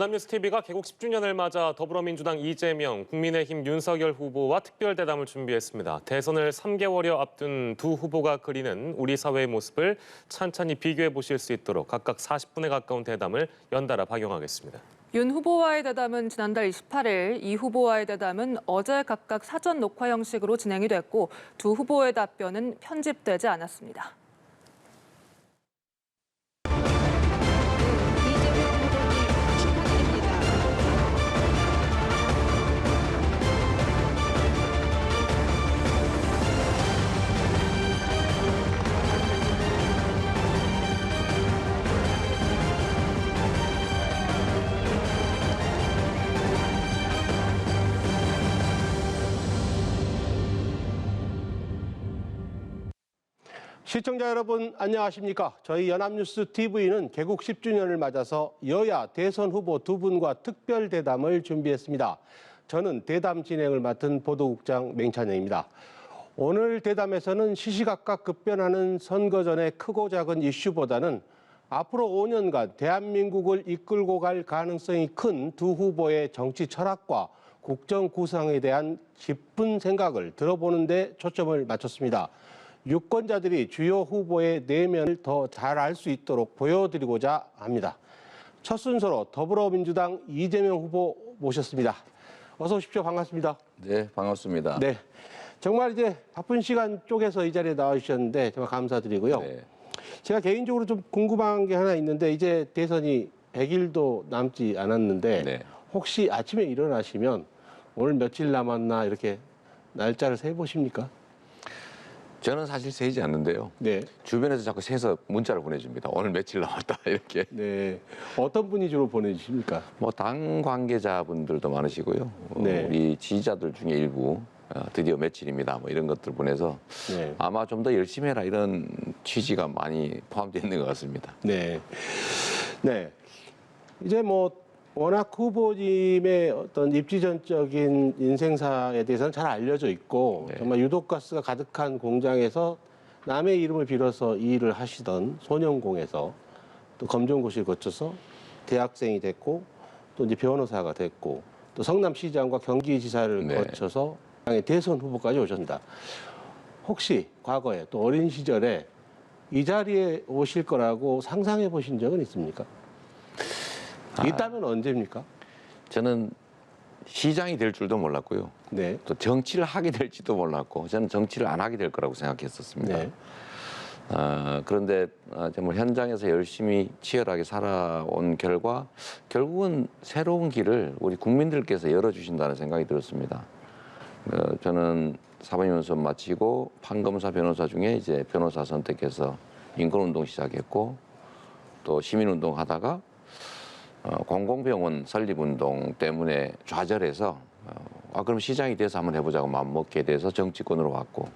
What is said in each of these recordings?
연합뉴스TV가 개국 10주년을 맞아 더불어민주당 이재명, 국민의힘 윤석열 후보와 특별대담을 준비했습니다. 대선을 3개월여 앞둔 두 후보가 그리는 우리 사회의 모습을 찬찬히 비교해 보실 수 있도록 각각 40분에 가까운 대담을 연달아 방영하겠습니다. 윤 후보와의 대담은 지난달 28일, 이 후보와의 대담은 어제 각각 사전 녹화 형식으로 진행이 됐고 두 후보의 답변은 편집되지 않았습니다. 시청자 여러분 안녕하십니까? 저희 연합뉴스TV는 개국 10주년을 맞아서 여야 대선 후보 두 분과 특별 대담을 준비했습니다. 저는 대담 진행을 맡은 보도국장 맹찬영입니다. 오늘 대담에서는 시시각각 급변하는 선거 전의 크고 작은 이슈보다는 앞으로 5년간 대한민국을 이끌고 갈 가능성이 큰 두 후보의 정치 철학과 국정 구상에 대한 깊은 생각을 들어보는 데 초점을 맞췄습니다. 유권자들이 주요 후보의 내면을 더 잘 알 수 있도록 보여드리고자 합니다. 첫 순서로 더불어민주당 이재명 후보 모셨습니다. 어서 오십시오. 반갑습니다. 네, 반갑습니다. 네, 정말 이제 바쁜 시간 쪼개서 이 자리에 나와주셨는데 정말 감사드리고요. 네. 제가 개인적으로 좀 궁금한 게 하나 있는데 이제 대선이 100일도 남지 않았는데 네. 혹시 아침에 일어나시면 오늘 며칠 남았나 이렇게 날짜를 세보십니까? 저는 사실 세지 않는데요. 네. 주변에서 자꾸 세서 문자를 보내줍니다. 오늘 며칠 남았다 이렇게. 네. 어떤 분이 주로 보내주십니까? 뭐 당 관계자분들도 많으시고요. 네. 우리 지지자들 중에 일부 드디어 며칠입니다. 뭐 이런 것들 보내서 네. 아마 좀 더 열심히 해라 이런 취지가 많이 포함되어 있는 것 같습니다. 네. 네. 이제 뭐 워낙 후보님의 어떤 입지전적인 인생사에 대해서는 잘 알려져 있고 네. 정말 유독가스가 가득한 공장에서 남의 이름을 빌어서 이 일을 하시던 소년공에서 또 검정고시를 거쳐서 대학생이 됐고 또 이제 변호사가 됐고 또 성남시장과 경기지사를 네. 거쳐서 당의 대선 후보까지 오셨습니다. 혹시 과거에 또 어린 시절에 이 자리에 오실 거라고 상상해 보신 적은 있습니까? 있다면 언제입니까? 저는 시장이 될 줄도 몰랐고요. 네. 또 정치를 하게 될지도 몰랐고 저는 정치를 안 하게 될 거라고 생각했었습니다. 네. 그런데 정말 현장에서 열심히 치열하게 살아온 결과 결국은 새로운 길을 우리 국민들께서 열어주신다는 생각이 들었습니다. 저는 사법연수 수업 마치고 판검사 변호사 중에 이제 변호사 선택해서 인권운동 시작했고 또 시민운동 하다가 공공병원 설립운동 때문에 좌절해서 그럼 시장이 돼서 한번 해보자고 마음먹게 돼서 정치권으로 왔고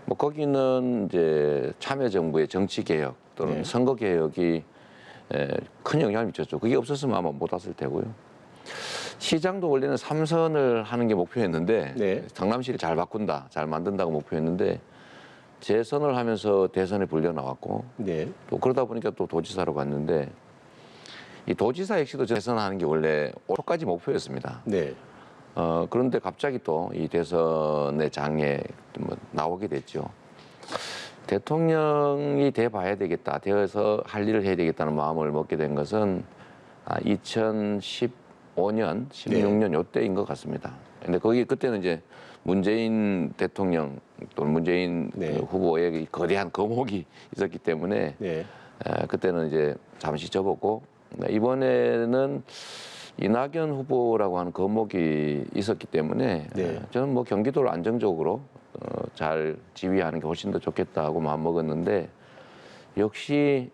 뭐 거기는 이제 참여정부의 정치개혁 또는 네. 선거개혁이 큰 영향을 미쳤죠. 그게 없었으면 아마 못 왔을 테고요. 시장도 원래는 3선을 하는 게 목표였는데 네. 성남시를 잘 바꾼다, 잘 만든다고 목표였는데 재선을 하면서 대선에 불려 나왔고 네. 또 그러다 보니까 또 도지사로 갔는데 이 도지사 역시도 재선하는 게 원래 올해까지 목표였습니다. 네. 그런데 갑자기 또 이 대선의 장에 뭐 나오게 됐죠. 대통령이 돼 봐야 되겠다, 되어서 할 일을 해야 되겠다는 마음을 먹게 된 것은 2015년, 16년 요때인 것 같습니다. 근데 거기 그때는 이제 문재인 대통령 또는 문재인 네. 후보의 거대한 거목이 있었기 때문에 네. 그때는 이제 잠시 접었고 이번에는 이낙연 후보라고 하는 거목이 있었기 때문에 네. 저는 뭐 경기도를 안정적으로 잘 지휘하는 게 훨씬 더 좋겠다고 마음먹었는데 역시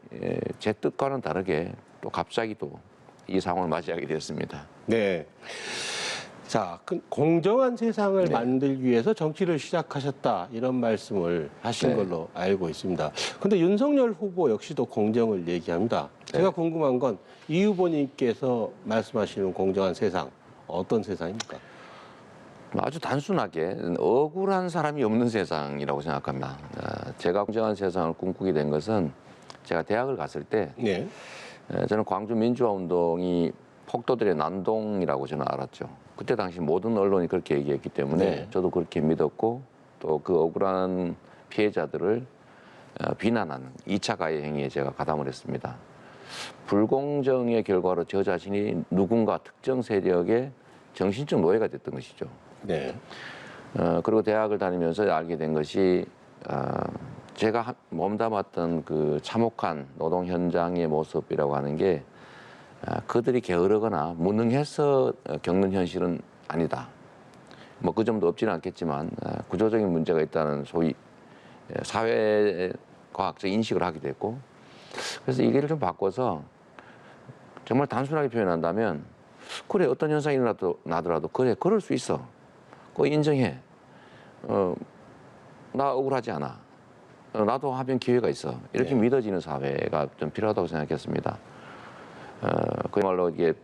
제 뜻과는 다르게 또 갑자기 또 이 상황을 맞이하게 됐습니다. 네. 자, 공정한 세상을 네. 만들기 위해서 정치를 시작하셨다 이런 말씀을 하신 네. 걸로 알고 있습니다. 근데 윤석열 후보 역시도 공정을 얘기합니다. 제가 궁금한 건 이 후보님께서 말씀하시는 공정한 세상 어떤 세상입니까? 아주 단순하게 억울한 사람이 없는 세상이라고 생각합니다. 제가 공정한 세상을 꿈꾸게 된 것은 제가 대학을 갔을 때 네. 저는 광주 민주화 운동이 폭도들의 난동이라고 저는 알았죠. 그때 당시 모든 언론이 그렇게 얘기했기 때문에 네. 저도 그렇게 믿었고 또 그 억울한 피해자들을 비난하는 2차 가해 행위에 제가 가담을 했습니다. 불공정의 결과로 저 자신이 누군가 특정 세력의 정신적 노예가 됐던 것이죠. 네. 그리고 대학을 다니면서 알게 된 것이 제가 몸담았던 그 참혹한 노동 현장의 모습이라고 하는 게 그들이 게으르거나 무능해서 겪는 현실은 아니다. 뭐 그 점도 없지는 않겠지만 구조적인 문제가 있다는 소위 사회과학적 인식을 하게 됐고, 그래서 이 길을 좀 바꿔서 정말 단순하게 표현한다면 그래, 어떤 현상이 나더라도 그래, 그럴 수 있어. 그거 인정해. 나 억울하지 않아. 나도 하면 기회가 있어. 이렇게 네. 믿어지는 사회가 좀 필요하다고 생각했습니다. 그야말로 이게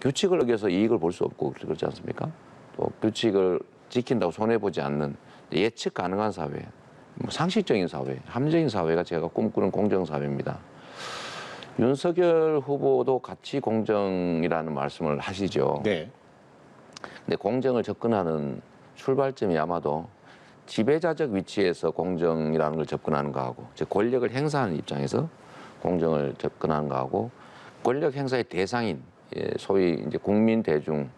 규칙을 어겨서 이익을 볼 수 없고 그렇지 않습니까? 또 규칙을 지킨다고 손해보지 않는 예측 가능한 사회, 뭐 상식적인 사회, 합리적인 사회가 제가 꿈꾸는 공정사회입니다. 윤석열 후보도 같이 공정이라는 말씀을 하시죠. 네. 근데 공정을 접근하는 출발점이 아마도 지배자적 위치에서 공정이라는 걸 접근하는 거하고, 즉 권력을 행사하는 입장에서 공정을 접근하는 거하고, 권력 행사의 대상인 소위 이제 국민 대중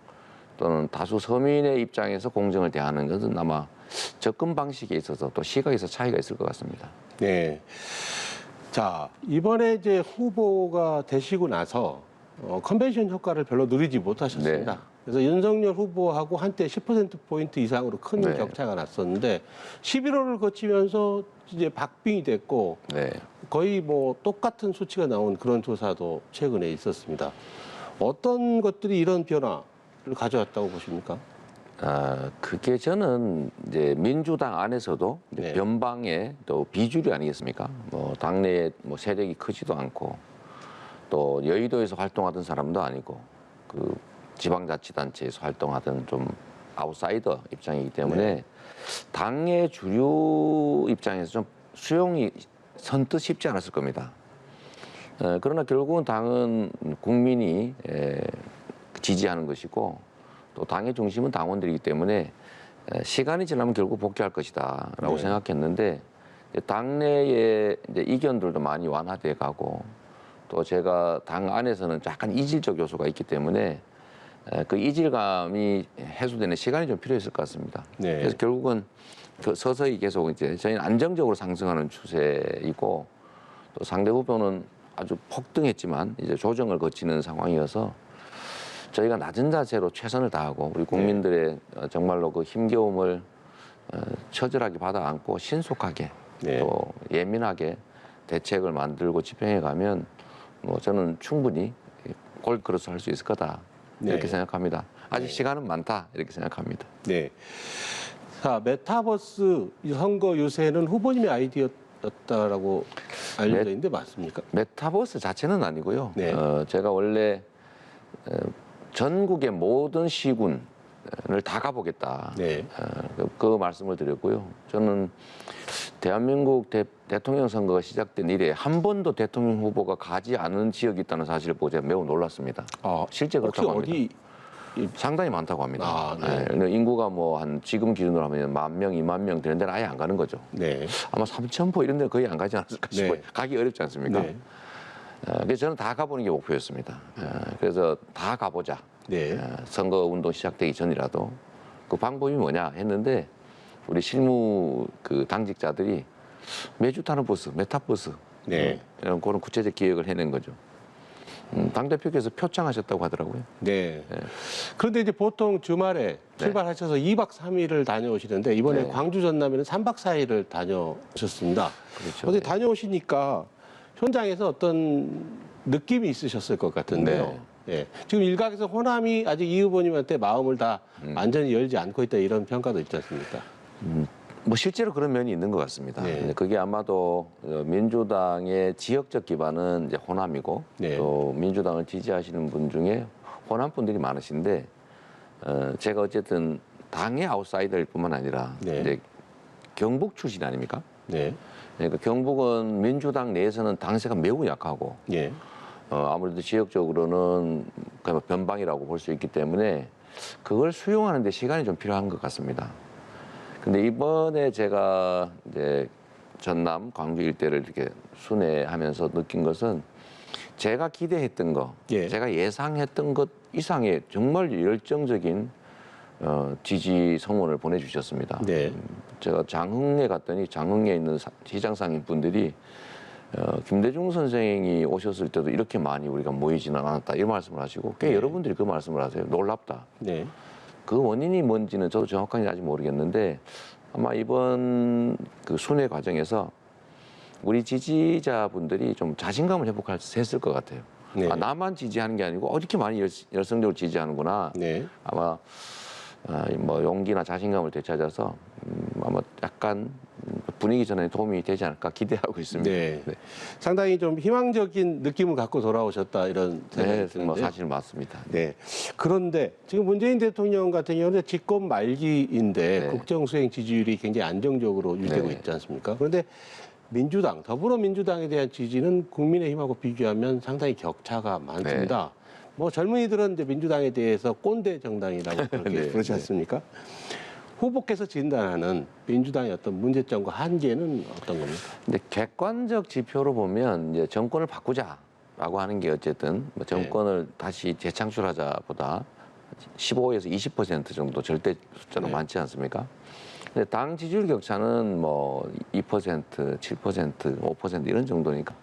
또는 다수 서민의 입장에서 공정을 대하는 것은 아마 접근 방식에 있어서 또 시각에서 차이가 있을 것 같습니다. 네. 자, 이번에 이제 후보가 되시고 나서 컨벤션 효과를 별로 누리지 못하셨습니다. 네. 그래서 윤석열 후보하고 한때 10%포인트 이상으로 큰 네. 격차가 났었는데 11월을 거치면서 이제 박빙이 됐고 네. 거의 뭐 똑같은 수치가 나온 그런 조사도 최근에 있었습니다. 어떤 것들이 이런 변화를 가져왔다고 보십니까? 그게 저는 이제 민주당 안에서도 이제 네. 변방의 또 비주류 아니겠습니까? 뭐 당내에 뭐 세력이 크지도 않고 또 여의도에서 활동하던 사람도 아니고 그 지방자치단체에서 활동하던 좀 아웃사이더 입장이기 때문에 네. 당의 주류 입장에서 좀 수용이 선뜻 쉽지 않았을 겁니다. 그러나 결국은 당은 국민이 지지하는 것이고 또 당의 중심은 당원들이기 때문에 시간이 지나면 결국 복귀할 것이다라고 네. 생각했는데 당내의 이제 이견들도 많이 완화돼 가고 또 제가 당 안에서는 약간 이질적 요소가 있기 때문에 그 이질감이 해소되는 시간이 좀 필요했을 것 같습니다. 네. 그래서 결국은 서서히 계속 이제 저희는 안정적으로 상승하는 추세이고 또 상대 후보는 아주 폭등했지만 이제 조정을 거치는 상황이어서 저희가 낮은 자세로 최선을 다하고 우리 국민들의 정말로 그 힘겨움을 처절하게 받아 안고 신속하게 네. 또 예민하게 대책을 만들고 집행해 가면 뭐 저는 충분히 골그릇을 할 수 있을 거다 이렇게 네. 생각합니다. 아직 네. 시간은 많다 이렇게 생각합니다. 네. 자, 메타버스 선거 유세는 후보님의 아이디어였다라고 알려져 있는데 맞습니까? 메타버스 자체는 아니고요. 네. 제가 원래 전국의 모든 시군을 다 가보겠다. 네. 그 말씀을 드렸고요. 저는 대한민국 대통령 선거가 시작된 이래 한 번도 대통령 후보가 가지 않은 지역이 있다는 사실을 보고 제가 매우 놀랐습니다. 실제 혹시 그렇다고 합니다. 어디 상당히 많다고 합니다. 아, 네. 근데 인구가 뭐 한 지금 기준으로 하면 10,000명, 20,000명 되는 데는 아예 안 가는 거죠. 네. 아마 3,000포 이런 데는 거의 안 가지 않았을까 싶어요. 네. 가기 어렵지 않습니까? 네. 그래서 저는 다 가보는 게 목표였습니다. 그래서 다 가보자. 네. 선거 운동 시작되기 전이라도 그 방법이 뭐냐 했는데 우리 실무 그 당직자들이 매주 타는 버스, 메타버스 네. 이런 그런 구체적 기획을 해낸 거죠. 당 대표께서 표창하셨다고 하더라고요. 네. 그런데 이제 보통 주말에 출발하셔서 2박 3일을 다녀오시는데 이번에 네. 광주 전남에는 3박 4일을 다녀오셨습니다. 그렇죠. 어디 네. 다녀오시니까 현장에서 어떤 느낌이 있으셨을 것 같은데요. 예. 지금 일각에서 호남이 아직 이 후보님한테 마음을 다 완전히 열지 않고 있다 이런 평가도 있지 않습니까? 뭐 실제로 그런 면이 있는 것 같습니다. 네. 근데 그게 아마도 민주당의 지역적 기반은 이제 호남이고 네. 또 민주당을 지지하시는 분 중에 호남 분들이 많으신데 제가 어쨌든 당의 아웃사이더일 뿐만 아니라 네. 이제 경북 출신 아닙니까? 네. 그러니까 경북은 민주당 내에서는 당세가 매우 약하고 예. 아무래도 지역적으로는 그냥 변방이라고 볼 수 있기 때문에 그걸 수용하는 데 시간이 좀 필요한 것 같습니다. 근데 이번에 제가 이제 전남, 광주 일대를 이렇게 순회하면서 느낀 것은 제가 기대했던 거, 예. 제가 예상했던 것 이상의 정말 열정적인 지지 성원을 보내주셨습니다. 네. 제가 장흥에 갔더니 장흥에 있는 시장 상인분들이 김대중 선생이 오셨을 때도 이렇게 많이 우리가 모이지는 않았다 이런 말씀을 하시고 꽤 네. 여러분들이 그 말씀을 하세요. 놀랍다. 네. 그 원인이 뭔지는 저도 정확하게 아직 모르겠는데 아마 이번 그 순회 과정에서 우리 지지자분들이 좀 자신감을 회복했을 것 같아요. 네. 아, 나만 지지하는 게 아니고 이렇게 많이 열성적으로 지지하는구나. 네. 아마 뭐 용기나 자신감을 되찾아서 아마 약간 분위기 전환에 도움이 되지 않을까 기대하고 있습니다. 네. 상당히 좀 희망적인 느낌을 갖고 돌아오셨다 이런 생각이 네, 드는데요. 뭐 사실 맞습니다. 네. 그런데 지금 문재인 대통령 같은 경우는 집권 말기인데 네. 국정 수행 지지율이 굉장히 안정적으로 유지되고 네. 있지 않습니까? 그런데 민주당, 더불어민주당에 대한 지지는 국민의힘하고 비교하면 상당히 격차가 많습니다. 뭐 젊은이들은 이제 민주당에 대해서 꼰대 정당이라고 그렇게 네, 부르지 않습니까? 후보께서 진단하는 민주당의 어떤 문제점과 한계는 어떤 겁니까? 근데 객관적 지표로 보면 이제 정권을 바꾸자라고 하는 게 어쨌든 뭐 정권을 다시 재창출하자보다 15에서 20% 정도 절대 숫자로 네. 많지 않습니까? 근데 당 지지율 격차는 뭐 2%, 7%, 5% 이런 정도니까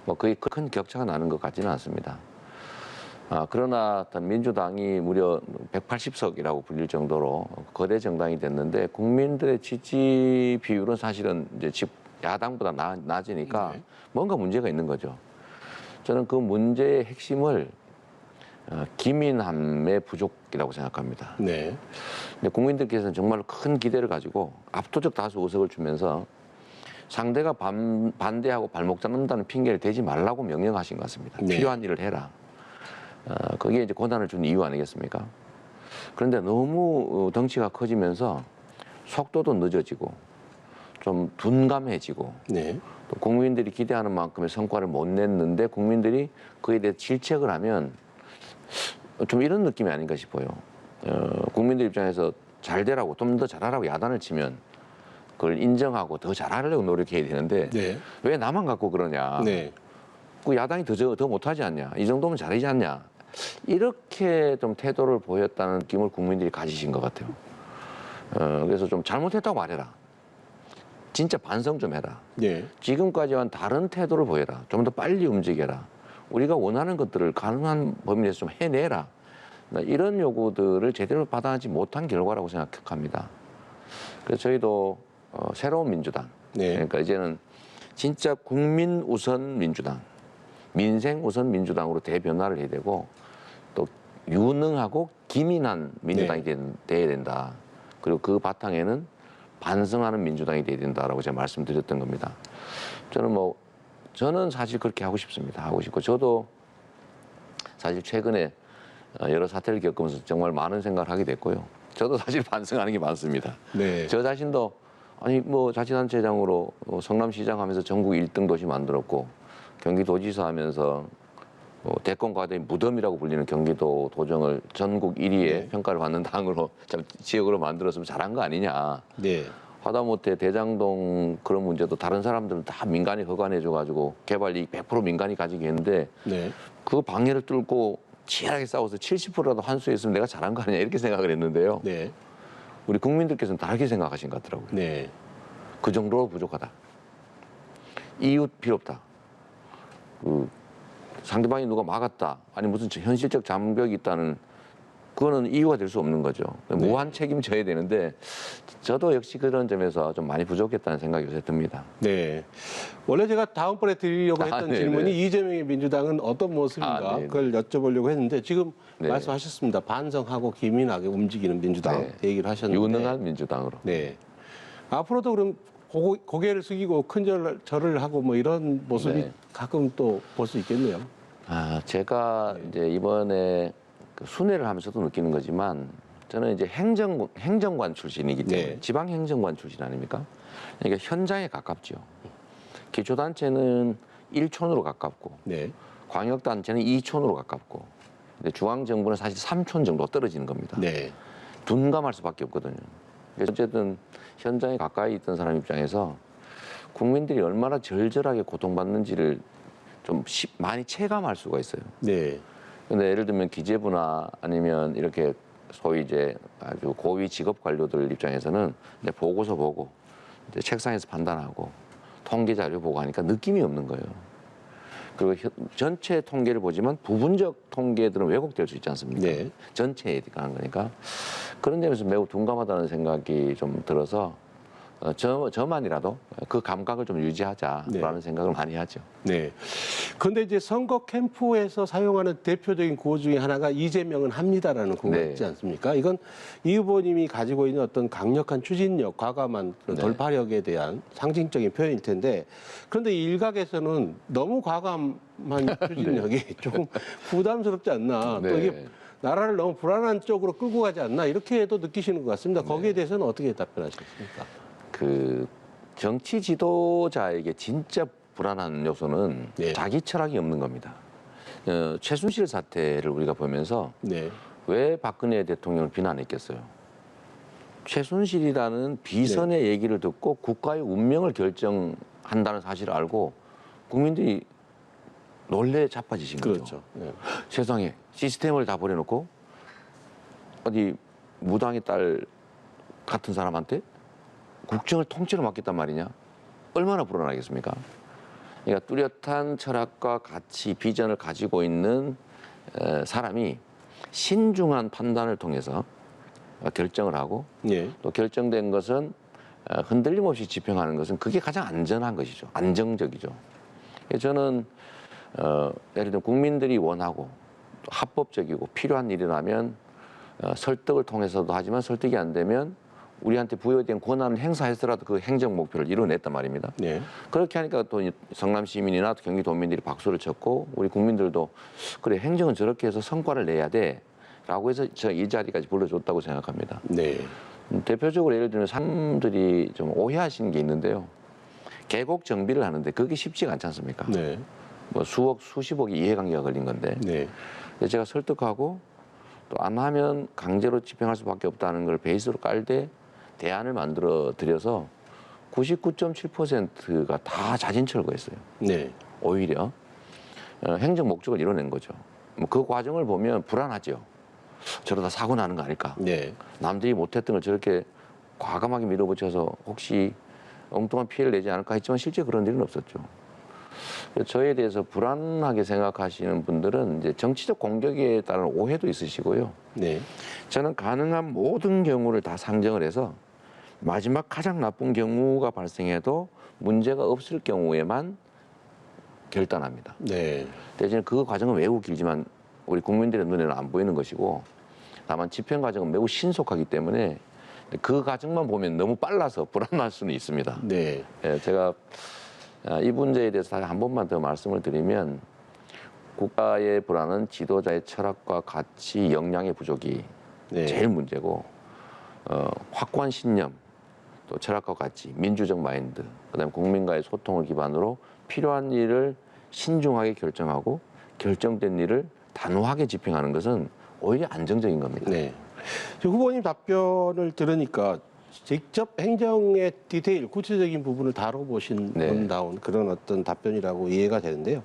뭐 거의 큰 격차가 나는 것 같지는 않습니다. 그러나 어떤 민주당이 무려 180석이라고 불릴 정도로 거대 정당이 됐는데 국민들의 지지 비율은 사실은 이제 야당보다 낮으니까 네. 뭔가 문제가 있는 거죠. 저는 그 문제의 핵심을 기민함의 부족이라고 생각합니다. 네. 근데 국민들께서는 정말 큰 기대를 가지고 압도적 다수 의석을 주면서 상대가 반대하고 발목 잡는다는 핑계를 대지 말라고 명령하신 것 같습니다. 네. 필요한 일을 해라. 그게 이제 권한을 준 이유 아니겠습니까? 그런데 너무 덩치가 커지면서 속도도 늦어지고 좀 둔감해지고 네. 또 국민들이 기대하는 만큼의 성과를 못 냈는데 국민들이 그에 대해 질책을 하면 좀 이런 느낌이 아닌가 싶어요. 국민들 입장에서 잘 되라고 좀 더 잘하라고 야단을 치면 그걸 인정하고 더 잘하려고 노력해야 되는데 네. 왜 나만 갖고 그러냐. 네. 그 야당이 더 못하지 않냐. 이 정도면 잘하지 않냐. 이렇게 좀 태도를 보였다는 느낌을 국민들이 가지신 것 같아요. 그래서 좀 잘못했다고 말해라. 진짜 반성 좀 해라. 네. 지금까지와는 다른 태도를 보여라. 좀 더 빨리 움직여라. 우리가 원하는 것들을 가능한 범위 내에서 좀 해내라. 이런 요구들을 제대로 받아내지 못한 결과라고 생각합니다. 그래서 저희도 새로운 민주당. 네. 그러니까 이제는 진짜 국민 우선 민주당, 민생 우선 민주당으로 대변화를 해야 되고 또 유능하고 기민한 민주당이 돼야 된다. 그리고 그 바탕에는 반성하는 민주당이 돼야 된다라고 제가 말씀드렸던 겁니다. 저는 사실 그렇게 하고 싶습니다. 하고 싶고 저도 사실 최근에 여러 사태를 겪으면서 정말 많은 생각을 하게 됐고요. 저도 사실 반성하는 게 많습니다. 네. 저 자신도 아니 뭐 자치단체장으로 성남시장 하면서 전국 1등 도시 만들었고 경기도지사 하면서 대권 과도의 무덤이라고 불리는 경기도 도정을 전국 1위의 네. 평가를 받는 당으로 지역으로 만들었으면 잘한 거 아니냐. 네. 하다못해 대장동 그런 문제도 다른 사람들은 다 민간이 허가내줘가지고 개발 이익 100% 민간이 가지게 했는데 네. 그 방해를 뚫고 치열하게 싸워서 70%라도 환수했으면 내가 잘한 거 아니냐 이렇게 생각을 했는데요. 네. 우리 국민들께서는 다르게 생각하신 것 같더라고요. 네. 그 정도로 부족하다. 이유 필요 없다. 상대방이 누가 막았다. 아니 무슨 현실적 장벽이 있다는 그거는 이유가 될 수 없는 거죠. 무한 책임져야 되는데 저도 역시 그런 점에서 좀 많이 부족했다는 생각이 요새 듭니다. 네. 원래 제가 다음번에 드리려고 했던 네네. 질문이 이재명의 민주당은 어떤 모습인가 네네. 그걸 여쭤보려고 했는데 지금 네. 말씀하셨습니다. 반성하고 기민하게 움직이는 민주당 네. 얘기를 하셨는데. 유능한 민주당으로. 네. 앞으로도 그럼 고개를 숙이고 큰절을 하고 뭐 이런 모습이 네. 가끔 또 볼 수 있겠네요. 제가 이제 이번에 그 순회를 하면서도 느끼는 거지만 저는 이제 행정관 출신이기 때문에 네. 지방 행정관 출신 아닙니까? 그러니까 현장에 가깝죠. 기초단체는 일촌으로 가깝고 네. 광역단체는 2촌으로 가깝고, 근데 중앙정부는 사실 3촌 정도 떨어지는 겁니다. 네. 둔감할 수밖에 없거든요. 어쨌든 현장에 가까이 있던 사람 입장에서 국민들이 얼마나 절절하게 고통받는지를 좀 많이 체감할 수가 있어요. 네. 근데 예를 들면 기재부나 아니면 이렇게 소위 이제 아주 고위 직업 관료들 입장에서는 이제 보고서 보고 이제 책상에서 판단하고 통계 자료 보고 하니까 느낌이 없는 거예요. 그리고 전체 통계를 보지만 부분적 통계들은 왜곡될 수 있지 않습니까? 네. 전체에 관한 거니까 그런 점에서 매우 둔감하다는 생각이 좀 들어서 저만이라도 그 감각을 좀 유지하자라는 네. 생각을 많이 하죠. 네. 그런데 이제 선거 캠프에서 사용하는 대표적인 구호 중에 하나가 이재명은 합니다라는 구호가 네. 있지 않습니까? 이건 이 후보님이 가지고 있는 어떤 강력한 추진력, 과감한 그런 네. 돌파력에 대한 상징적인 표현일 텐데, 그런데 이 일각에서는 너무 과감한 추진력이 조금 부담스럽지 않나. 또 네. 이게 나라를 너무 불안한 쪽으로 끌고 가지 않나 이렇게도 느끼시는 것 같습니다. 거기에 대해서는 어떻게 답변하시겠습니까? 그 정치 지도자에게 진짜 불안한 요소는 네. 자기 철학이 없는 겁니다. 최순실 사태를 우리가 보면서 네. 왜 박근혜 대통령을 비난했겠어요? 최순실이라는 비선의 네. 얘기를 듣고 국가의 운명을 결정한다는 사실을 알고 국민들이 놀래 자빠지신 거죠. 그렇죠. 네. 세상에 시스템을 다 버려놓고 어디 무당의 딸 같은 사람한테 국정을 통째로 맡겼단 말이냐? 얼마나 불안하겠습니까? 그러니까 뚜렷한 철학과 가치, 비전을 가지고 있는 사람이 신중한 판단을 통해서 결정을 하고 네. 또 결정된 것은 흔들림 없이 집행하는 것은 그게 가장 안전한 것이죠. 안정적이죠. 저는 예를 들면 국민들이 원하고 또 합법적이고 필요한 일이라면 설득을 통해서도 하지만 설득이 안 되면 우리한테 부여된 권한을 행사해서라도 그 행정 목표를 이뤄냈단 말입니다. 네. 그렇게 하니까 또 성남 시민이나 경기도민들이 박수를 쳤고 우리 국민들도 그래 행정은 저렇게 해서 성과를 내야 돼라고 해서 저 이 자리까지 불러줬다고 생각합니다. 네. 대표적으로 예를 들면 사람들이 좀 오해하시는 게 있는데요. 계곡 정비를 하는데 그게 쉽지가 않지 않습니까? 네. 뭐 수억, 수십억의 이해관계가 걸린 건데 네. 제가 설득하고 또 안 하면 강제로 집행할 수밖에 없다는 걸 베이스로 깔되 대안을 만들어 드려서 99.7%가 다 자진 철거했어요. 네. 오히려 행정 목적을 이뤄낸 거죠. 뭐 그 과정을 보면 불안하죠. 저러다 사고 나는 거 아닐까? 네. 남들이 못했던 걸 저렇게 과감하게 밀어붙여서 혹시 엉뚱한 피해를 내지 않을까 했지만 실제 그런 일은 없었죠. 저에 대해서 불안하게 생각하시는 분들은 이제 정치적 공격에 따른 오해도 있으시고요. 네. 저는 가능한 모든 경우를 다 상정을 해서 마지막 가장 나쁜 경우가 발생해도 문제가 없을 경우에만 결단합니다. 네. 대신 그 과정은 매우 길지만 우리 국민들의 눈에는 안 보이는 것이고 다만 집행 과정은 매우 신속하기 때문에 그 과정만 보면 너무 빨라서 불안할 수는 있습니다. 네. 예, 제가 이 문제에 대해서 한 번만 더 말씀을 드리면 국가의 불안은 지도자의 철학과 가치, 역량의 부족이 네. 제일 문제고 확고한 신념, 또 철학과 가치, 민주적 마인드, 그다음에 국민과의 소통을 기반으로 필요한 일을 신중하게 결정하고 결정된 일을 단호하게 집행하는 것은 오히려 안정적인 겁니다. 네. 후보님 답변을 들으니까 직접 행정의 디테일, 구체적인 부분을 다뤄보신 네. 분다운 그런 어떤 답변이라고 이해가 되는데요.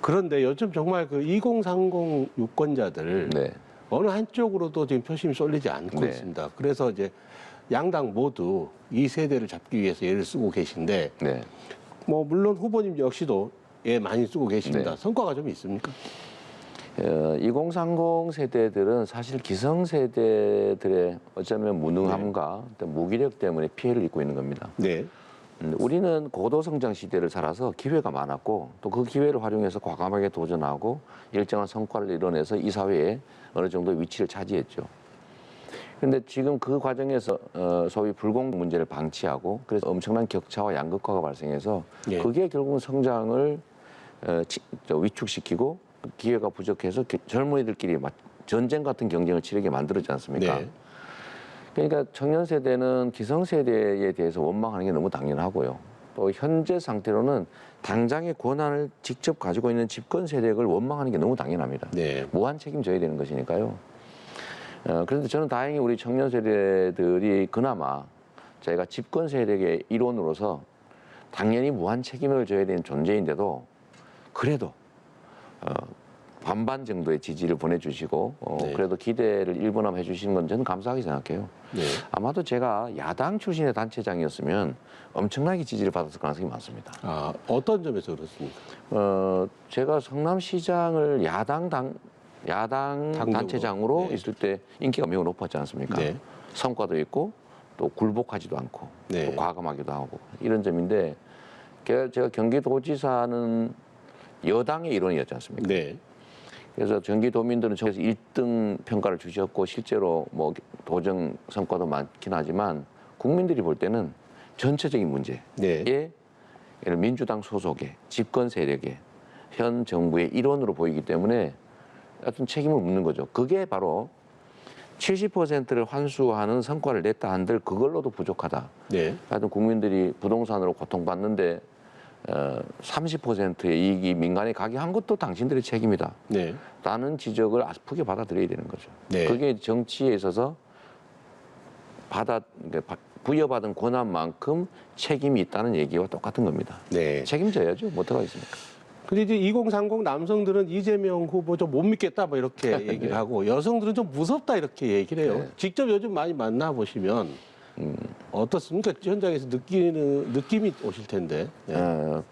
그런데 요즘 정말 그 2030 유권자들 네. 어느 한쪽으로도 지금 표심이 쏠리지 않고 네. 있습니다. 그래서 이제 양당 모두 이 세대를 잡기 위해서 애를 쓰고 계신데 네. 뭐 물론 후보님 역시도 애 많이 쓰고 계십니다. 네. 성과가 좀 있습니까? 2030 세대들은 사실 기성 세대들의 어쩌면 무능함과 또 무기력 때문에 피해를 입고 있는 겁니다. 네. 우리는 고도 성장 시대를 살아서 기회가 많았고 또 그 기회를 활용해서 과감하게 도전하고 일정한 성과를 이뤄내서 이 사회에 어느 정도 위치를 차지했죠. 그런데 지금 그 과정에서 소위 불공정 문제를 방치하고 그래서 엄청난 격차와 양극화가 발생해서 예. 그게 결국은 성장을 위축시키고 기회가 부족해서 젊은이들끼리 전쟁 같은 경쟁을 치르게 만들었지 않습니까? 네. 그러니까 청년 세대는 기성 세대에 대해서 원망하는 게 너무 당연하고요. 또 현재 상태로는 당장의 권한을 직접 가지고 있는 집권 세력을 원망하는 게 너무 당연합니다. 네. 무한 책임져야 되는 것이니까요. 그런데 저는 다행히 우리 청년 세대들이 그나마 저희가 집권 세력의 일원으로서 당연히 무한 책임을 져야 되는 존재인데도 그래도 반반 정도의 지지를 보내주시고 네. 그래도 기대를 일부나마 해주시는 건 저는 감사하게 생각해요. 네. 아마도 제가 야당 출신의 단체장이었으면 엄청나게 지지를 받았을 가능성이 많습니다. 아, 어떤 점에서 그렇습니까? 제가 성남시장을 야당 당적으로. 단체장으로 네. 있을 때 인기가 매우 높았지 않습니까? 네. 성과도 있고 또 굴복하지도 않고 네. 또 과감하기도 하고 이런 점인데 제가 경기도지사는 여당의 일원이었지 않습니까? 네. 그래서 경기도민들은 저에서 1등 평가를 주셨고 실제로 뭐 도정 성과도 많긴 하지만 국민들이 볼 때는 전체적인 문제에 네. 예를 민주당 소속의 집권 세력의 현 정부의 일원으로 보이기 때문에 어떤 책임을 묻는 거죠. 그게 바로 70%를 환수하는 성과를 냈다 한들 그걸로도 부족하다. 네. 하여튼 국민들이 부동산으로 고통받는데 30%의 이익이 민간에 가게 한 것도 당신들의 책임이다. 네. 라는 지적을 아프게 받아들여야 되는 거죠. 네. 그게 정치에 있어서 부여받은 권한만큼 책임이 있다는 얘기와 똑같은 겁니다. 네. 책임져야죠. 뭐 어떡 하겠습니까? 근데 이제 2030 남성들은 이재명 후보 좀 못 믿겠다 뭐 이렇게 얘기를 하고 여성들은 좀 무섭다 이렇게 얘기를 해요. 네. 직접 요즘 많이 만나보시면 어떻습니까? 현장에서 느끼는 느낌이 오실 텐데. 네.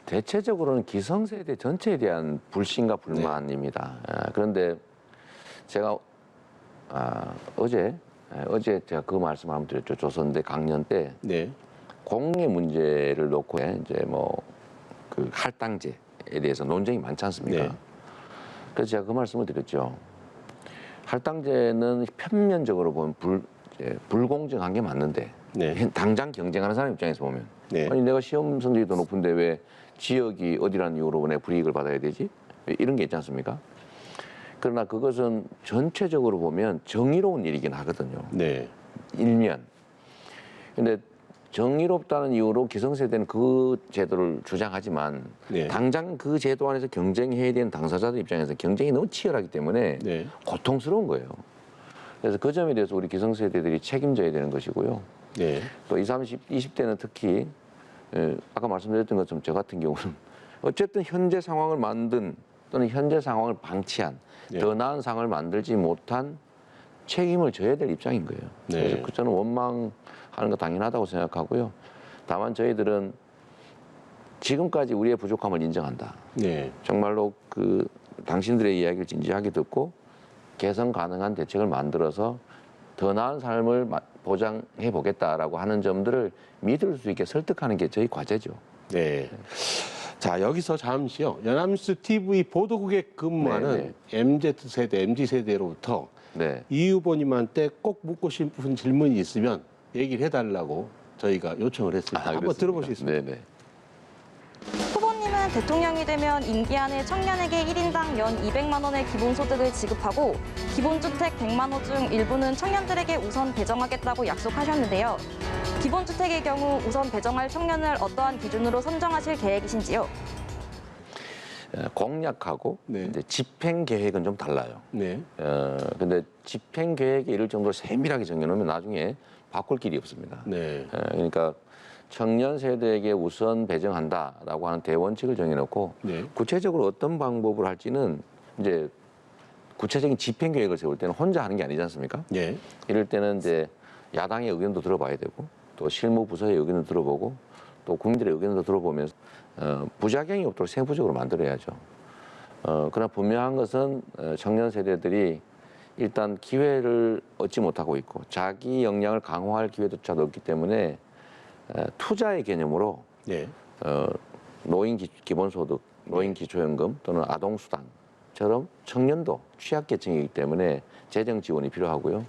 대체적으로는 기성세대 전체에 대한 불신과 불만입니다. 그런데 제가 어제 제가 그 말씀 한번 드렸죠. 조선대 강연 때 네. 공의 문제를 놓고 이제 뭐 그 할당제에 대해서 논쟁이 많지 않습니까? 네. 그래서 제가 그 말씀을 드렸죠. 할당제는 편면적으로 보면 불공정한 게 맞는데 네. 당장 경쟁하는 사람 입장에서 보면 네. 아니 내가 시험 성적이 더 높은데 왜 지역이 어디라는 이유로 내 불이익을 받아야 되지? 이런 게 있지 않습니까? 그러나 그것은 전체적으로 보면 정의로운 일이긴 하거든요. 네. 일면. 근데 정의롭다는 이유로 기성세대는 그 제도를 주장하지만 네. 당장 그 제도 안에서 경쟁해야 되는 당사자들 입장에서 경쟁이 너무 치열하기 때문에 네. 고통스러운 거예요. 그래서 그 점에 대해서 우리 기성세대들이 책임져야 되는 것이고요. 네. 또 20, 30, 20대는 특히 아까 말씀드렸던 것처럼 저 같은 경우는 어쨌든 현재 상황을 만든 또는 현재 상황을 방치한 네. 더 나은 상황을 만들지 못한 책임을 져야 될 입장인 거예요. 네. 그래서 저는 원망하는 거 당연하다고 생각하고요. 다만 저희들은 지금까지 우리의 부족함을 인정한다. 네. 정말로 그 당신들의 이야기를 진지하게 듣고 개선 가능한 대책을 만들어서 더 나은 삶을 보장해 보겠다라고 하는 점들을 믿을 수 있게 설득하는 게 저희 과제죠. 네. 자, 여기서 잠시요. 연합뉴스 TV 보도국에 근무하는 네, MZ세대, MZ세대로부터 네. 이 후보님한테 꼭 묻고 싶은 질문이 있으면 얘기를 해달라고 저희가 요청을 했습니다. 한번 그렇습니까? 들어보시겠습니다. 네네. 후보님은 대통령이 되면 임기 안에 청년에게 1인당 연 200만 원의 기본소득을 지급하고 기본주택 100만 호 중 일부는 청년들에게 우선 배정하겠다고 약속하셨는데요. 기본주택의 경우 우선 배정할 청년을 어떠한 기준으로 선정하실 계획이신지요? 공약하고 네. 이제 집행 계획은 좀 달라요. 네. 근데 집행 계획에 이를 정도로 세밀하게 정해놓으면 나중에 바꿀 길이 없습니다. 네. 그러니까 청년 세대에게 우선 배정한다라고 하는 대원칙을 정해놓고 네. 구체적으로 어떤 방법을 할지는 이제 구체적인 집행 계획을 세울 때는 혼자 하는 게 아니지 않습니까? 네. 이럴 때는 이제 야당의 의견도 들어봐야 되고 또 실무 부서의 의견도 들어보고 또 국민들의 의견도 들어보면서 부작용이 없도록 세부적으로 만들어야죠. 그러나 분명한 것은 청년 세대들이 일단 기회를 얻지 못하고 있고 자기 역량을 강화할 기회조차도 없기 때문에 투자의 개념으로 네. 노인 기본소득, 노인 기초연금 또는 아동수당처럼 청년도 취약계층이기 때문에 재정 지원이 필요하고요.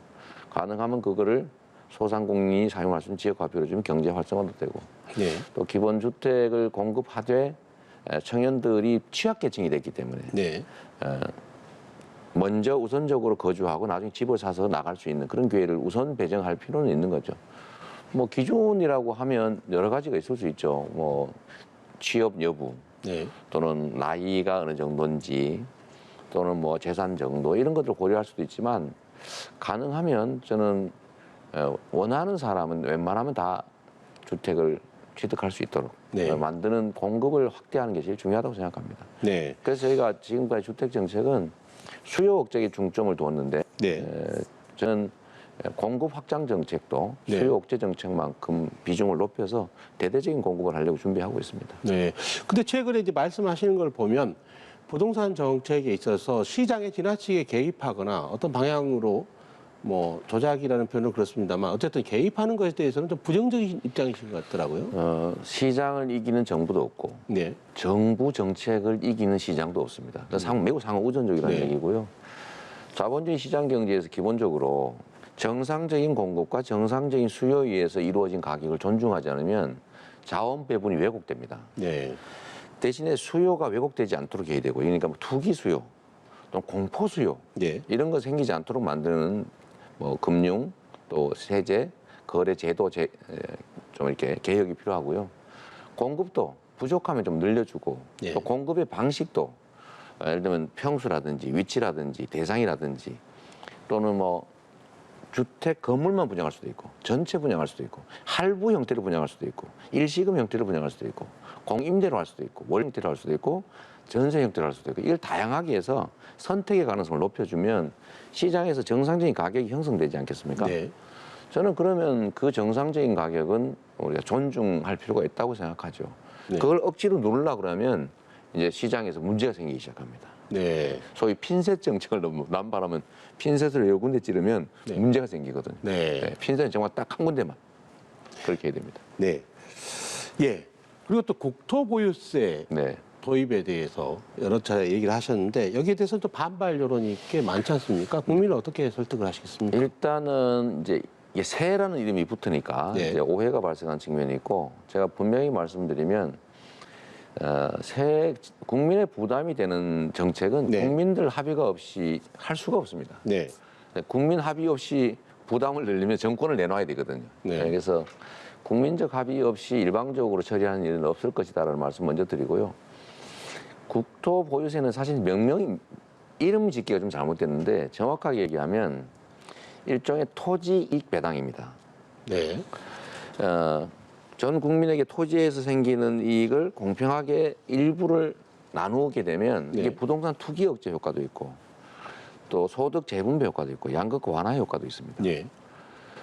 가능하면 그거를 소상공인이 사용할 수 있는 지역화폐로 주면 경제 활성화도 되고 네. 또 기본주택을 공급하되 청년들이 취약계층이 됐기 때문에 네. 먼저 우선적으로 거주하고 나중에 집을 사서 나갈 수 있는 그런 기회를 우선 배정할 필요는 있는 거죠. 뭐 기준이라고 하면 여러 가지가 있을 수 있죠. 뭐 취업 여부 네. 또는 나이가 어느 정도인지 또는 뭐 재산 정도 이런 것들을 고려할 수도 있지만 가능하면 저는 원하는 사람은 웬만하면 다 주택을 취득할 수 있도록 네. 만드는 공급을 확대하는 게 제일 중요하다고 생각합니다. 네. 그래서 저희가 지금까지 주택 정책은 수요 억제에 중점을 두었는데 네. 저는 공급 확장 정책도 네. 수요 억제 정책만큼 비중을 높여서 대대적인 공급을 하려고 준비하고 있습니다. 네. 근데 최근에 이제 말씀하시는 걸 보면 부동산 정책에 있어서 시장에 지나치게 개입하거나 어떤 방향으로 뭐 조작이라는 표현은 그렇습니다만 어쨌든 개입하는 것에 대해서는 좀 부정적인 입장이신 것 같더라고요. 시장을 이기는 정부도 없고 네. 정부 정책을 이기는 시장도 없습니다. 그러니까 매우 상호우선적이라는 네. 얘기고요. 자본주의 시장 경제에서 기본적으로 정상적인 공급과 정상적인 수요에 의해서 이루어진 가격을 존중하지 않으면 자원 배분이 왜곡됩니다. 네. 대신에 수요가 왜곡되지 않도록 해야 되고, 그러니까 뭐 투기 수요, 또 공포 수요 네. 이런 거 생기지 않도록 만드는 뭐 금융 또 세제, 거래 제도 좀 이렇게 개혁이 필요하고요. 공급도 부족하면 좀 늘려주고 네. 또 공급의 방식도 예를 들면 평수라든지 위치라든지 대상이라든지 또는 뭐 주택 건물만 분양할 수도 있고 전체 분양할 수도 있고 할부 형태로 분양할 수도 있고 일시금 형태로 분양할 수도 있고 공임대로 할 수도 있고 월 형태로 할 수도 있고 전세 형태로 할 수도 있고 이걸 다양하게 해서 선택의 가능성을 높여주면 시장에서 정상적인 가격이 형성되지 않겠습니까? 네. 저는 그러면 그 정상적인 가격은 우리가 존중할 필요가 있다고 생각하죠. 네. 그걸 억지로 누르려고 그러면 이제 시장에서 문제가 생기기 시작합니다. 네. 소위 핀셋 정책을 너무 남발하면 핀셋을 여러 군데 찌르면 네. 문제가 생기거든요. 네. 네, 핀셋은 정말 딱 한 군데만 그렇게 해야 됩니다. 네. 예. 그리고 또 국토보유세 네. 도입에 대해서 여러 차례 얘기를 하셨는데 여기에 대해서는 또 반발 여론이 꽤 많지 않습니까? 국민을 어떻게 설득을 하시겠습니까? 일단은 이제 이게 세라는 이름이 붙으니까 네. 이제 오해가 발생한 측면이 있고 제가 분명히 말씀드리면 국민의 부담이 되는 정책은 네. 국민들 합의가 없이 할 수가 없습니다. 네. 국민 합의 없이 부담을 늘리면 정권을 내놔야 되거든요. 네. 그래서 국민적 합의 없이 일방적으로 처리하는 일은 없을 것이다라는 말씀 먼저 드리고요. 국토보유세는 사실 명명이 이름 짓기가 좀 잘못됐는데 정확하게 얘기하면 일종의 토지 이익 배당입니다. 네. 전 국민에게 토지에서 생기는 이익을 공평하게 일부를 나누게 되면 네. 이게 부동산 투기 억제 효과도 있고 또 소득 재분배 효과도 있고 양극화 완화 효과도 있습니다. 네.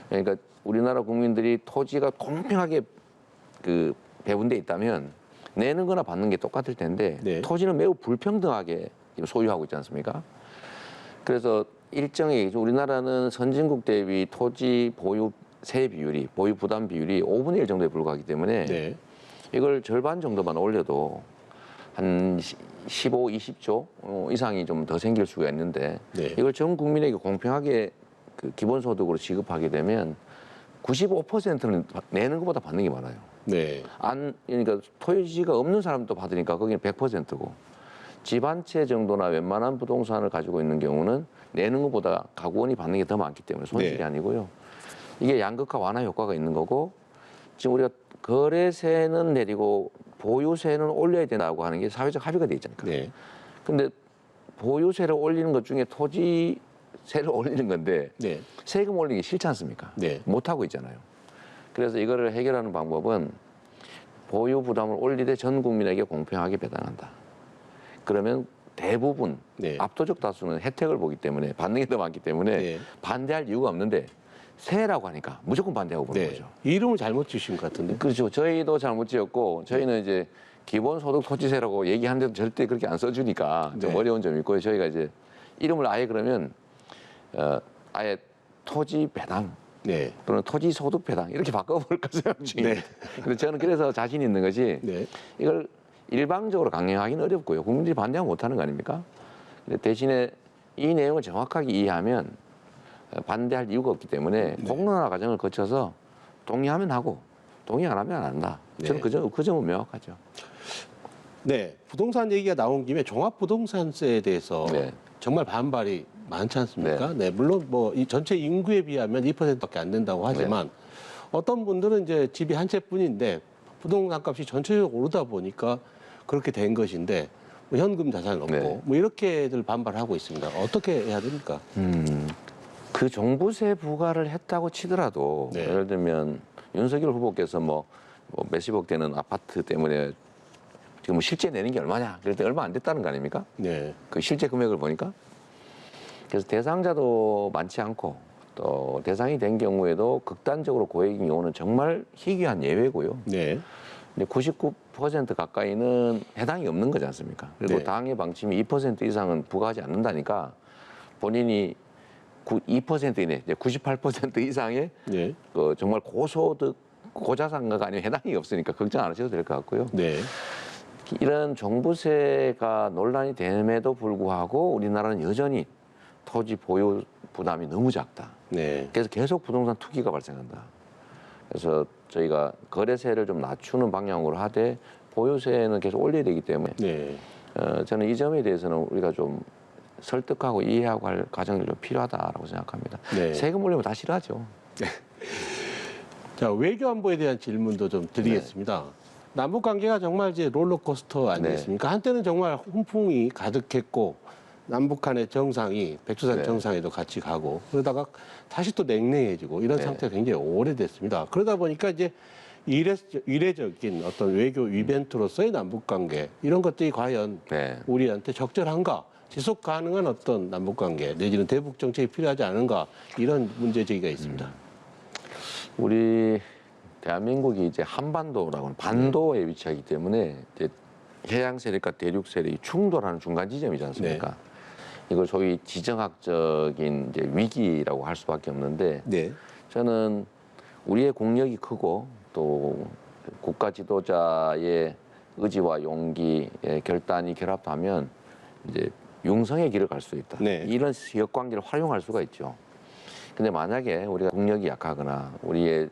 그러니까 우리나라 국민들이 토지가 공평하게 그 배분돼 있다면 내는 거나 받는 게 똑같을 텐데 네. 토지는 매우 불평등하게 지금 소유하고 있지 않습니까? 그래서 일정히 우리나라는 선진국 대비 토지 보유세 비율이 보유 부담 비율이 5분의 1 정도에 불과하기 때문에 네. 이걸 절반 정도만 올려도 한 15, 20조 이상이 좀 더 생길 수가 있는데 네. 이걸 전 국민에게 공평하게 그 기본소득으로 지급하게 되면 95%는 내는 것보다 받는 게 많아요. 네. 그러니까 토지가 없는 사람도 받으니까 거기는 100%고 집 한 채 정도나 웬만한 부동산을 가지고 있는 경우는 내는 것보다 가구원이 받는 게 더 많기 때문에 손실이 네. 아니고요. 이게 양극화 완화 효과가 있는 거고 지금 우리가 거래세는 내리고 보유세는 올려야 된다고 하는 게 사회적 합의가 돼 있잖아요. 네. 근데 보유세를 올리는 것 중에 토지세를 올리는 건데 네. 세금 올리기 싫지 않습니까? 네. 못 하고 있잖아요. 그래서 이거를 해결하는 방법은 보유 부담을 올리되 전 국민에게 공평하게 배당한다. 그러면 대부분 네. 압도적 다수는 혜택을 보기 때문에 받는 게 더 많기 때문에 네. 반대할 이유가 없는데 세라고 하니까 무조건 반대하고 보는 네. 거죠. 이름을 잘못 지신 것 같은데. 그렇죠. 저희도 잘못 지었고 저희는 이제 기본소득 토지세라고 얘기하는데도 절대 그렇게 안 써주니까 좀 네. 어려운 점이 있고요. 저희가 이제 이름을 아예 그러면 아예 토지 배당 네. 또는 토지 소득 배당 이렇게 바꿔볼까 생각 중입니다. 네. 근데 저는 그래서 자신 있는 것이 네. 이걸 일방적으로 강행하기는 어렵고요. 국민들이 반대하면 못하는 거 아닙니까? 근데 대신에 이 내용을 정확하게 이해하면 반대할 이유가 없기 때문에 네. 공론화 과정을 거쳐서 동의하면 하고 동의 안 하면 안 한다. 저는 네. 그 점은 명확하죠. 네. 부동산 얘기가 나온 김에 종합부동산세에 대해서 네. 정말 반발이 많지 않습니까? 네. 물론 뭐 이 전체 인구에 비하면 2%밖에 안 된다고 하지만 어떤 분들은 이제 집이 한 채뿐인데 부동산 값이 전체적으로 오르다 보니까 그렇게 된 것인데 뭐 현금 자산이 없고 네. 뭐 이렇게들 반발하고 있습니다. 어떻게 해야 됩니까? 그 종부세 부과를 했다고 치더라도 네. 예를 들면 윤석열 후보께서 뭐 몇십억 되는 아파트 때문에 지금 뭐 실제 내는 게 얼마냐? 그럴 때 얼마 안 됐다는 거 아닙니까? 네. 그 실제 금액을 보니까. 그래서 대상자도 많지 않고 또 대상이 된 경우에도 극단적으로 고액이 오는 정말 희귀한 예외고요. 네. 근데 99% 가까이는 해당이 없는 거지 않습니까? 그리고 네. 당의 방침이 2% 이상은 부과하지 않는다니까 본인이 2% 이내, 이제 98% 이상의 네. 그 정말 고소득, 고자산가가 아니면 해당이 없으니까 걱정 안 하셔도 될 것 같고요. 네. 이런 종부세가 논란이 됨에도 불구하고 우리나라는 여전히 토지 보유 부담이 너무 작다. 네. 그래서 계속 부동산 투기가 발생한다. 그래서 저희가 거래세를 좀 낮추는 방향으로 하되 보유세는 계속 올려야 되기 때문에 네. 저는 이 점에 대해서는 우리가 좀 설득하고 이해하고 할 과정이 좀 필요하다라고 생각합니다. 네. 세금 올리면 다 싫어하죠. 자, 외교 안보에 대한 질문도 좀 드리겠습니다. 남북 관계가 정말 이제 롤러코스터 아니겠습니까? 한때는 정말 훈풍이 가득했고 남북 간의 정상이 백두산 네. 정상에도 같이 가고 그러다가 다시 또 냉랭해지고 이런 네. 상태가 굉장히 오래됐습니다. 그러다 보니까 이제 이례적인 어떤 외교 이벤트로서의 남북 관계 이런 것들이 과연 네. 우리한테 적절한가? 지속 가능한 어떤 남북 관계 내지는 대북 정책이 필요하지 않은가? 이런 문제 제기가 있습니다. 우리 대한민국이 이제 한반도라고 하는 반도에 위치하기 때문에 이제 해양 세력과 대륙 세력이 충돌하는 중간 지점이지 않습니까? 이걸 소위 지정학적인 이제 위기라고 할 수밖에 없는데 네. 저는 우리의 국력이 크고 또 국가 지도자의 의지와 용기, 결단이 결합하면 이제 융성의 길을 갈 수 있다. 네. 이런 지역 관계를 활용할 수가 있죠. 근데 만약에 우리가 국력이 약하거나 우리의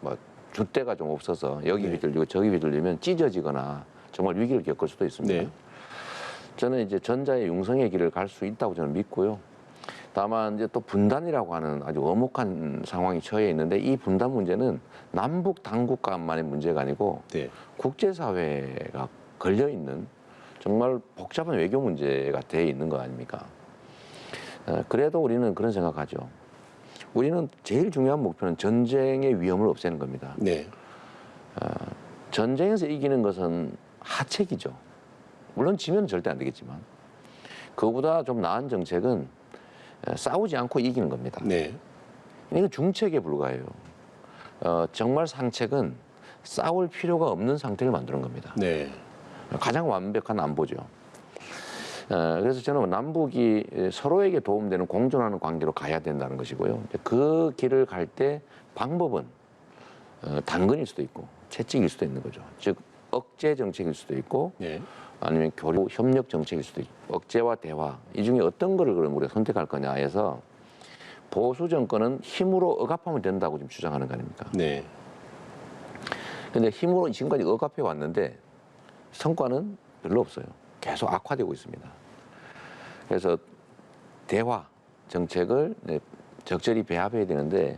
뭐 줏대가 좀 없어서 여기 네. 휘둘리고 저기 휘둘리면 찢어지거나 정말 위기를 겪을 수도 있습니다. 네. 저는 이제 전자의 융성의 길을 갈 수 있다고 저는 믿고요. 다만 이제 또 분단이라고 하는 아주 엄혹한 상황이 처해 있는데 이 분단 문제는 남북 당국 간만의 문제가 아니고 네. 국제사회가 걸려 있는 정말 복잡한 외교 문제가 돼 있는 거 아닙니까? 그래도 우리는 그런 생각하죠. 우리는 제일 중요한 목표는 전쟁의 위험을 없애는 겁니다. 네. 전쟁에서 이기는 것은 하책이죠. 물론 지면 절대 안 되겠지만 그거보다 좀 나은 정책은 싸우지 않고 이기는 겁니다. 네. 이건 중책에 불과해요. 정말 상책은 싸울 필요가 없는 상태를 만드는 겁니다. 네. 가장 완벽한 안보죠. 그래서 저는 남북이 서로에게 도움되는 공존하는 관계로 가야 된다는 것이고요. 그 길을 갈 때 방법은 당근일 수도 있고 채찍일 수도 있는 거죠. 즉 억제 정책일 수도 있고 네. 아니면 교류 협력 정책일 수도 있고 억제와 대화 이 중에 어떤 거를 그럼 우리가 선택할 거냐 해서 보수 정권은 힘으로 억압하면 된다고 지금 주장하는 거 아닙니까? 네. 근데 힘으로 지금까지 억압해 왔는데 성과는 별로 없어요. 계속 악화되고 있습니다. 그래서 대화 정책을 적절히 배합해야 되는데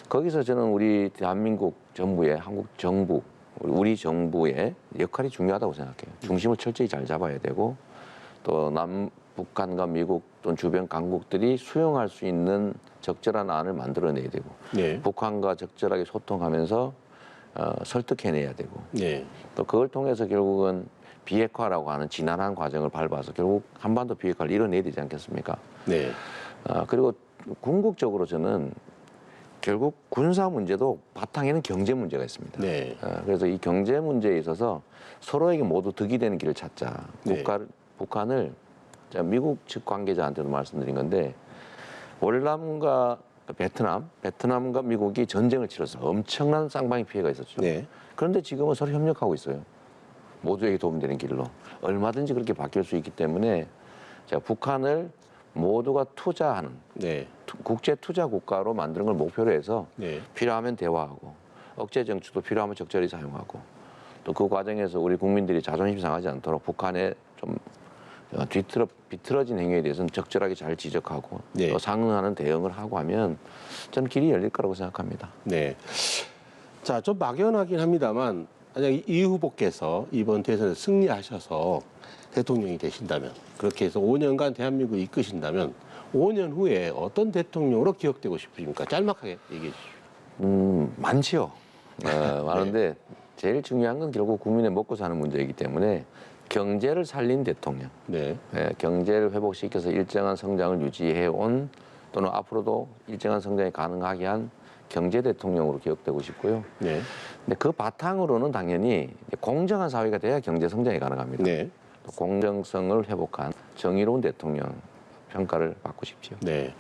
거기서 저는 우리 대한민국 정부의 한국 정부 우리 정부의 역할이 중요하다고 생각해요. 중심을 철저히 잘 잡아야 되고 또 남북한과 미국 또는 주변 강국들이 수용할 수 있는 적절한 안을 만들어내야 되고 네. 북한과 적절하게 소통하면서 설득해내야 되고 네. 또 그걸 통해서 결국은 비핵화라고 하는 지난한 과정을 밟아서 결국 한반도 비핵화를 이뤄내야 되지 않겠습니까? 네. 그리고 궁극적으로 저는 결국 군사 문제도 바탕에는 경제 문제가 있습니다. 네. 그래서 이 경제 문제에 있어서 서로에게 모두 득이 되는 길을 찾자. 네. 북한을 제가 미국 측 관계자한테도 말씀드린 건데 월남과 베트남과 미국이 전쟁을 치러서 엄청난 쌍방의 피해가 있었죠. 네. 그런데 지금은 서로 협력하고 있어요. 모두에게 도움되는 길로. 얼마든지 그렇게 바뀔 수 있기 때문에 제가 북한을 모두가 투자하는 네. 국제 투자 국가로 만드는 걸 목표로 해서 네. 필요하면 대화하고 억제 정치도 필요하면 적절히 사용하고 또 그 과정에서 우리 국민들이 자존심 상하지 않도록 북한에 좀 비틀어진 행위에 대해서는 적절하게 잘 지적하고 네. 또 상응하는 대응을 하고 하면 저는 길이 열릴 거라고 생각합니다. 네. 자, 좀 막연하긴 합니다만 만약 이 후보께서 이번 대선에 승리하셔서 대통령이 되신다면 그렇게 해서 5년간 대한민국을 이끄신다면 5년 후에 어떤 대통령으로 기억되고 싶으십니까? 짤막하게 얘기해 주십시오. 많지요. 많은데 제일 중요한 건 결국 국민의 먹고 사는 문제이기 때문에 경제를 살린 대통령, 네. 경제를 회복시켜서 일정한 성장을 유지해온 또는 앞으로도 일정한 성장이 가능하게 한 경제 대통령으로 기억되고 싶고요. 네. 근데 그 바탕으로는 당연히 공정한 사회가 돼야 경제 성장이 가능합니다. 네. 또 공정성을 회복한 정의로운 대통령 평가를 받고 싶지요. 네.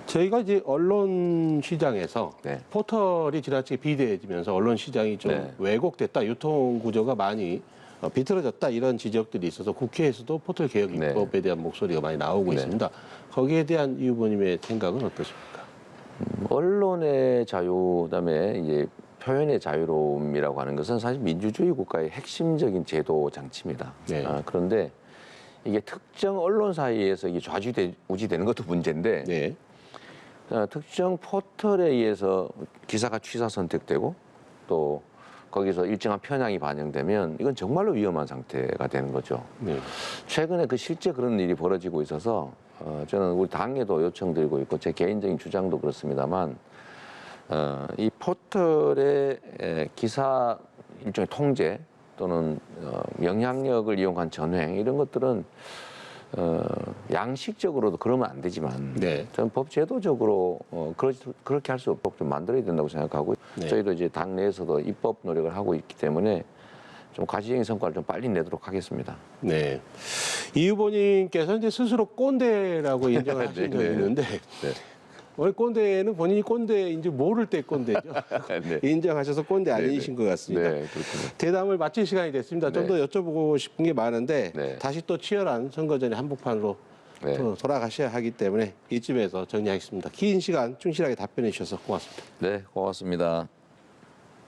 저희가 이제 언론 시장에서 네. 포털이 지나치게 비대해지면서 언론 시장이 좀 네. 왜곡됐다, 유통 구조가 많이 비틀어졌다 이런 지적들이 있어서 국회에서도 포털 개혁 네. 입법에 대한 목소리가 많이 나오고 네. 있습니다. 거기에 대한 이 후보님의 생각은 어떠십니까? 언론의 자유, 그다음에 이제 표현의 자유로움이라고 하는 것은 사실 민주주의 국가의 핵심적인 제도 장치입니다. 네. 그런데 이게 특정 언론 사이에서 이게 좌지우지되는 것도 문제인데 네. 특정 포털에 의해서 기사가 취사 선택되고 또 거기서 일정한 편향이 반영되면 이건 정말로 위험한 상태가 되는 거죠. 네. 최근에 실제 그런 일이 벌어지고 있어서 저는 우리 당에도 요청드리고 있고 제 개인적인 주장도 그렇습니다만 이 포털의 기사 일종의 통제 또는 영향력을 이용한 전횡 이런 것들은 양식적으로도 그러면 안 되지만 네. 저는 법 제도적으로 그렇게 할 수 없도록 좀 만들어야 된다고 생각하고 네. 저희도 이제 당 내에서도 입법 노력을 하고 있기 때문에 좀 가시적인 성과를 좀 빨리 내도록 하겠습니다. 네. 이 후보님께서 이제 스스로 꼰대라고 인정하신 네, 적이 네. 있는데 원래 꼰대는 본인이 꼰대인지 모를 때 꼰대죠. 네. 인정하셔서 꼰대 아니신 것 같습니다. 네, 그렇군요. 대담을 마칠 시간이 됐습니다. 좀 더 네. 여쭤보고 싶은 게 많은데 네. 다시 또 치열한 선거전의 한복판으로 네. 또 돌아가셔야 하기 때문에 이쯤에서 정리하겠습니다. 긴 시간 충실하게 답변해 주셔서 고맙습니다. 네, 고맙습니다.